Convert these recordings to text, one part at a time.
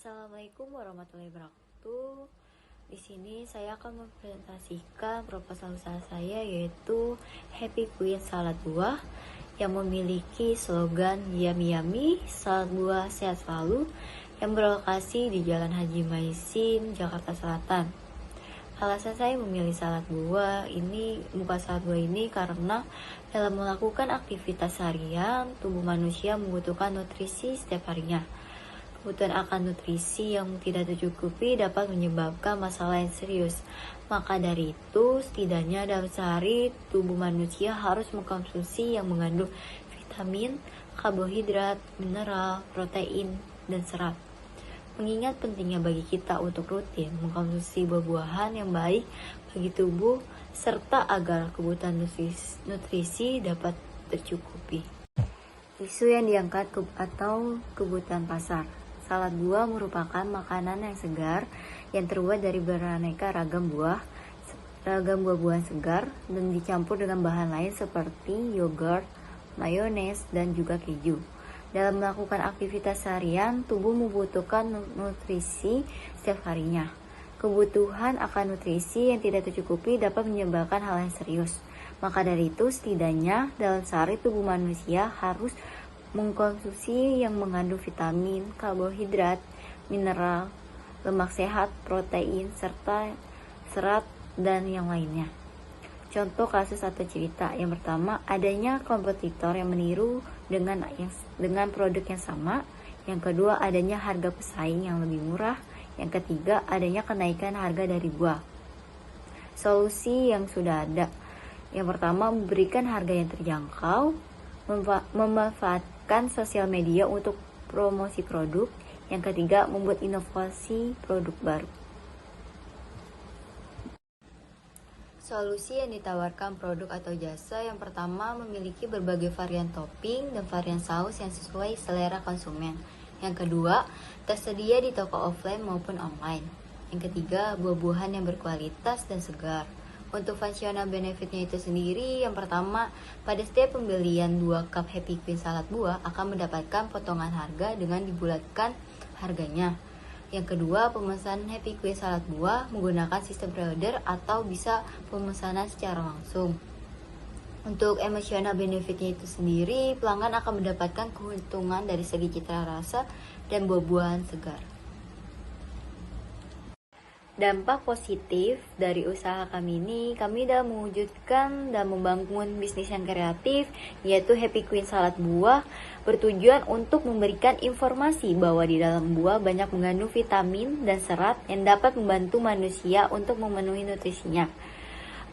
Assalamualaikum warahmatullahi wabarakatuh. Di sini saya akan mempresentasikan proposal usaha saya, yaitu Happy Queen Salad Buah yang memiliki slogan Yummy Yummy Salad Buah Sehat Selalu yang berlokasi di Jalan Haji Maisin, Jakarta Selatan. Alasan saya memilih salad buah ini karena dalam melakukan aktivitas harian, tubuh manusia membutuhkan nutrisi setiap harinya. Kebutuhan akan nutrisi yang tidak tercukupi dapat menyebabkan masalah yang serius. Maka dari itu, setidaknya dalam sehari, tubuh manusia harus mengkonsumsi yang mengandung vitamin, karbohidrat, mineral, protein, dan serat. Mengingat pentingnya bagi kita untuk rutin mengkonsumsi buah-buahan yang baik bagi tubuh, serta agar kebutuhan nutrisi dapat tercukupi. Isu yang diangkat atau kebutuhan pasar. Salad buah merupakan makanan yang segar yang terbuat dari beraneka ragam buah-buahan segar dan dicampur dengan bahan lain seperti yogurt, mayones, dan juga keju. Dalam melakukan aktivitas harian, tubuh membutuhkan nutrisi setiap harinya. Kebutuhan akan nutrisi yang tidak tercukupi dapat menyebabkan hal yang serius. Maka dari itu, setidaknya dalam sehari tubuh manusia harus mengkonsumsi yang mengandung vitamin, karbohidrat, mineral, lemak sehat, protein, serta serat dan yang lainnya. Contoh kasus atau cerita. Yang pertama, adanya kompetitor yang meniru dengan produk yang sama. Yang kedua, adanya harga pesaing yang lebih murah. Yang ketiga, adanya kenaikan harga dari buah. Solusi yang sudah ada. Yang pertama, memberikan harga yang terjangkau, memanfaatkan sosial media untuk promosi produk. Yang ketiga, membuat inovasi produk baru. Solusi yang ditawarkan produk atau jasa yang pertama memiliki berbagai varian topping dan varian saus yang sesuai selera konsumen. Yang kedua, tersedia di toko offline maupun online. Yang ketiga, buah-buahan yang berkualitas dan segar. Untuk fungsional benefitnya itu sendiri, yang pertama, pada setiap pembelian 2 cup Happy Queen salad buah akan mendapatkan potongan harga dengan dibulatkan harganya. Yang kedua, pemesanan Happy Queen salad buah menggunakan sistem pre-order atau bisa pemesanan secara langsung. Untuk emosional benefitnya itu sendiri, pelanggan akan mendapatkan keuntungan dari segi cita rasa dan buah-buahan segar. Dampak positif dari usaha kami ini, kami dalam mewujudkan dan membangun bisnis yang kreatif, yaitu Happy Queen Salad Buah, bertujuan untuk memberikan informasi bahwa di dalam buah banyak mengandung vitamin dan serat yang dapat membantu manusia untuk memenuhi nutrisinya.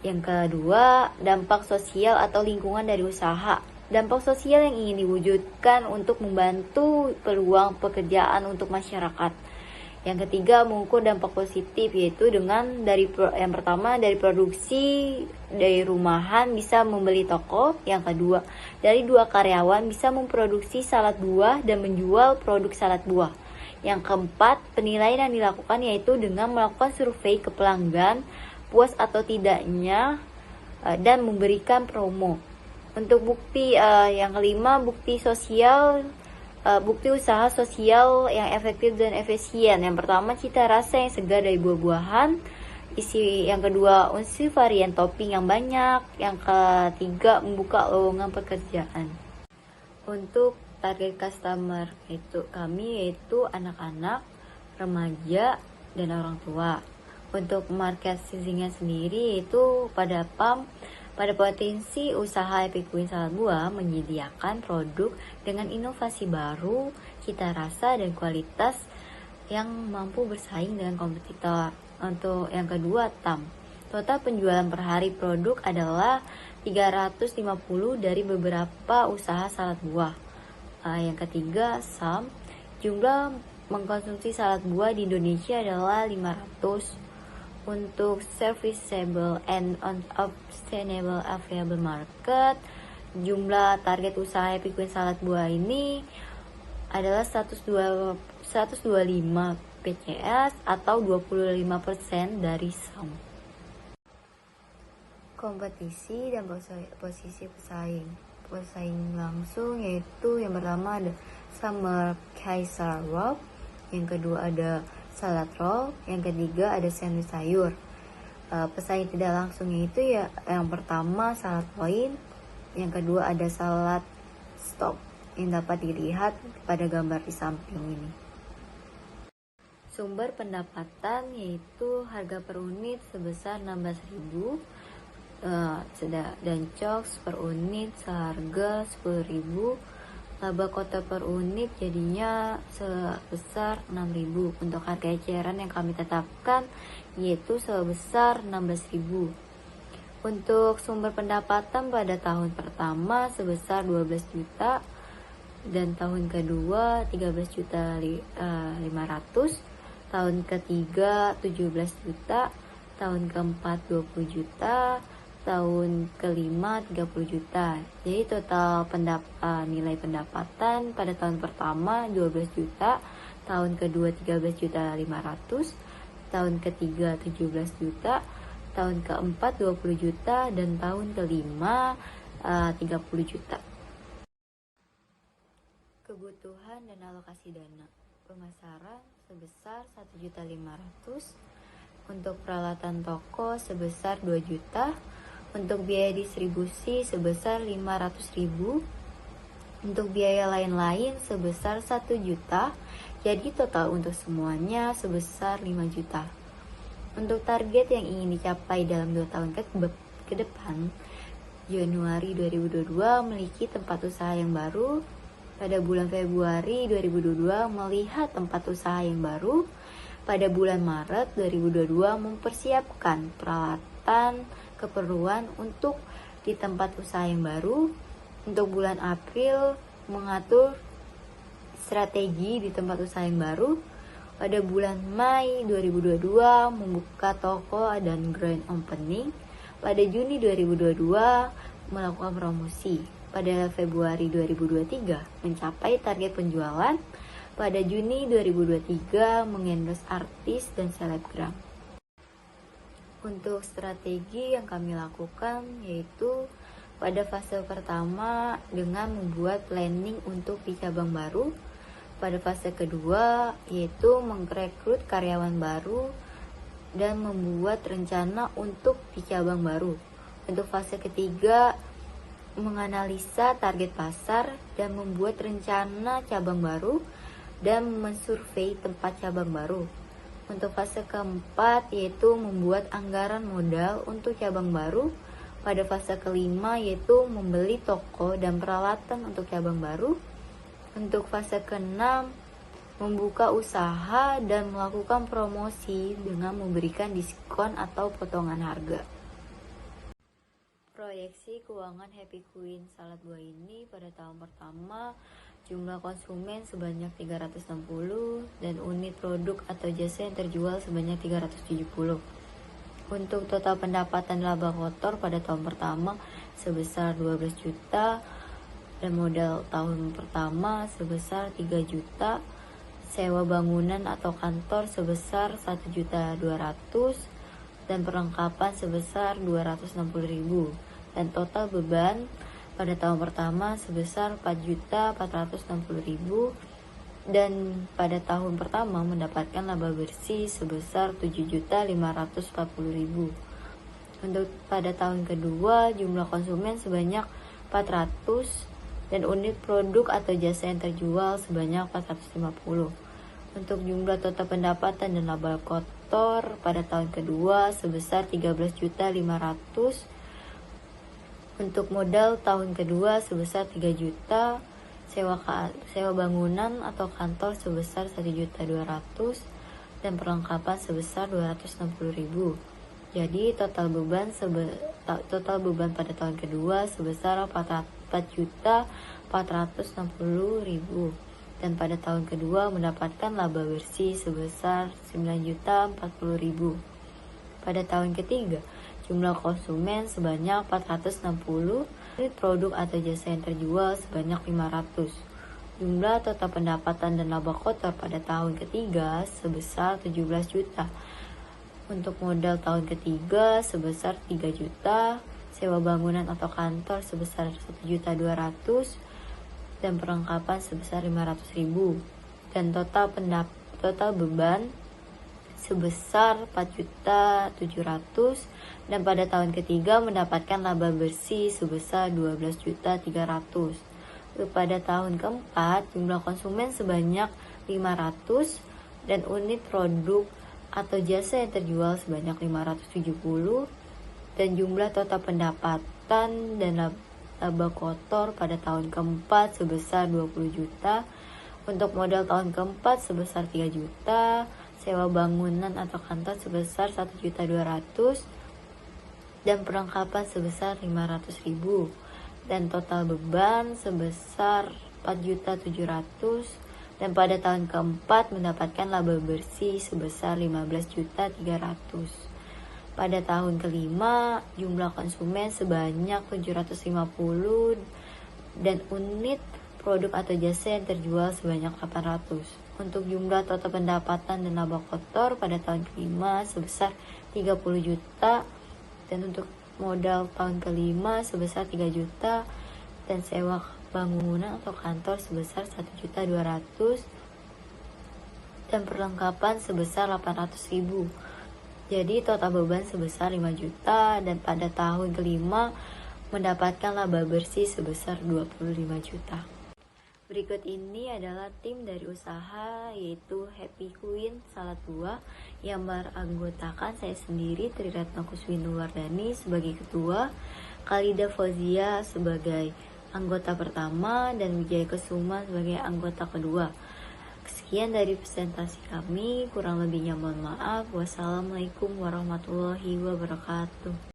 Yang kedua, dampak sosial atau lingkungan dari usaha. Dampak sosial yang ingin diwujudkan untuk membantu peluang pekerjaan untuk masyarakat. Yang ketiga, mengukur dampak positif, yaitu yang pertama dari produksi dari rumahan bisa membeli toko. Yang kedua, dari 2 karyawan bisa memproduksi salad buah dan menjual produk salad buah. Yang keempat, penilaian yang dilakukan yaitu dengan melakukan survei ke pelanggan puas atau tidaknya dan memberikan promo. Untuk bukti yang kelima, bukti usaha sosial yang efektif dan efisien. Yang pertama, cita rasa yang segar dari buah-buahan. Yang kedua, unsur varian topping yang banyak. Yang ketiga, membuka lowongan pekerjaan. Untuk target customer yaitu anak-anak, remaja, dan orang tua. Untuk market sizingnya sendiri itu pada potensi usaha Happy Queen Salad Buah menyediakan produk dengan inovasi baru, cita rasa, dan kualitas yang mampu bersaing dengan kompetitor. Untuk yang kedua, TAM. Total penjualan per hari produk adalah 350 dari beberapa usaha salad buah. Yang ketiga, SAM. Jumlah mengkonsumsi salad buah di Indonesia adalah 500. Untuk serviceable and sustainable available market, jumlah target usaha Happy Queen Salad Buah ini adalah 125 PCS atau 25% dari SAM. Kompetisi dan posisi pesaing langsung yaitu yang pertama ada Summer Kaiser Rock, yang kedua ada salad roll, yang ketiga ada sandwich sayur. Pesaing tidak langsungnya itu ya, yang pertama salad point, yang kedua ada salad stop yang dapat dilihat pada gambar di samping ini. Sumber pendapatan yaitu harga per unit sebesar 16.000, dan COGS per unit seharga 10.000, laba kota per unit jadinya sebesar 6.000. Untuk harga eceran yang kami tetapkan yaitu sebesar 16.000. Untuk sumber pendapatan pada tahun pertama sebesar 12 juta dan tahun kedua 13.500.000, tahun ketiga 17 juta, tahun keempat 20 juta, tahun kelima 30 juta. Jadi total nilai pendapatan pada tahun pertama 12 juta, tahun kedua 13.500.000, tahun ketiga 17 juta, tahun keempat 20 juta, dan tahun kelima 30 juta. Kebutuhan dan alokasi dana. Pemasaran sebesar 1.500.000, untuk peralatan toko sebesar 2 juta, untuk biaya distribusi sebesar 500.000, untuk biaya lain-lain sebesar 1 juta, jadi total untuk semuanya sebesar 5 juta. Untuk target yang ingin dicapai dalam 2 tahun ke depan, Januari 2022 memiliki tempat usaha yang baru, pada bulan Februari 2022 melihat tempat usaha yang baru, pada bulan Maret 2022 mempersiapkan peralatan keperluan untuk di tempat usaha yang baru, untuk bulan April mengatur strategi di tempat usaha yang baru, pada bulan Mei 2022 membuka toko dan grand opening, pada Juni 2022 melakukan promosi, pada Februari 2023 mencapai target penjualan, pada Juni 2023 mengendorse artis dan selebgram. Untuk strategi yang kami lakukan yaitu pada fase pertama dengan membuat planning untuk di cabang baru, pada fase kedua yaitu merekrut karyawan baru dan membuat rencana untuk di cabang baru. Untuk fase ketiga menganalisa target pasar dan membuat rencana cabang baru dan mensurvei tempat cabang baru. Untuk fase keempat yaitu membuat anggaran modal untuk cabang baru. Pada fase kelima yaitu membeli toko dan peralatan untuk cabang baru. Untuk fase keenam membuka usaha dan melakukan promosi dengan memberikan diskon atau potongan harga. Proyeksi keuangan Happy Queen Salad Buah ini pada tahun pertama jumlah konsumen sebanyak 360 dan unit produk atau jasa yang terjual sebanyak 370. Untuk total pendapatan laba kotor pada tahun pertama sebesar 12 juta dan modal tahun pertama sebesar 3 juta, sewa bangunan atau kantor sebesar 1.200.000 dan perlengkapan sebesar 260.000, dan total beban pada tahun pertama sebesar 4.460.000 dan pada tahun pertama mendapatkan laba bersih sebesar 7.540.000. Untuk pada tahun kedua jumlah konsumen sebanyak 400 dan unit produk atau jasa yang terjual sebanyak 450. Untuk jumlah total pendapatan dan laba kotor pada tahun kedua sebesar 13.500.000. Untuk modal tahun kedua sebesar 3 juta, sewa bangunan atau kantor sebesar 1.200.000 dan perlengkapan sebesar 260.000. Jadi total beban pada tahun kedua sebesar 4.460.000 dan pada tahun kedua mendapatkan laba bersih sebesar 9.040.000. Pada tahun ketiga jumlah konsumen sebanyak 460, unit produk atau jasa yang terjual sebanyak 500. Jumlah total pendapatan dan laba kotor pada tahun ketiga sebesar 17 juta. Untuk modal tahun ketiga sebesar 3 juta, sewa bangunan atau kantor sebesar 1.200.000 dan perlengkapan sebesar 500.000. Dan total total beban sebesar 4.700.000 dan pada tahun ketiga mendapatkan laba bersih sebesar 12.300.000. Pada tahun keempat jumlah konsumen sebanyak 500 dan unit produk atau jasa yang terjual sebanyak 570 dan jumlah total pendapatan dan laba kotor pada tahun keempat sebesar 20 juta. Untuk modal tahun keempat sebesar 3 juta, sewa bangunan atau kantor sebesar 1.200.000 dan perlengkapan sebesar 500.000 dan total beban sebesar 4.700.000 dan pada tahun keempat mendapatkan laba bersih sebesar 15.300.000. Pada tahun kelima jumlah konsumen sebanyak 750 dan unit produk atau jasa yang terjual sebanyak 800. Untuk jumlah total pendapatan dan laba kotor pada tahun kelima sebesar 30 juta dan untuk modal tahun kelima sebesar 3 juta dan sewa bangunan atau kantor sebesar 1.200.000 dan perlengkapan sebesar 800.000. Jadi total beban sebesar 5 juta dan pada tahun kelima mendapatkan laba bersih sebesar 25 juta. Berikut ini adalah tim dari usaha yaitu Happy Queen Salatiga yang beranggotakan saya sendiri Triratna Kuswinuwardani sebagai ketua, Khalida Fauzia sebagai anggota pertama dan Wijaya Kesuma sebagai anggota kedua. Sekian dari presentasi kami, kurang lebihnya mohon maaf. Wassalamualaikum warahmatullahi wabarakatuh.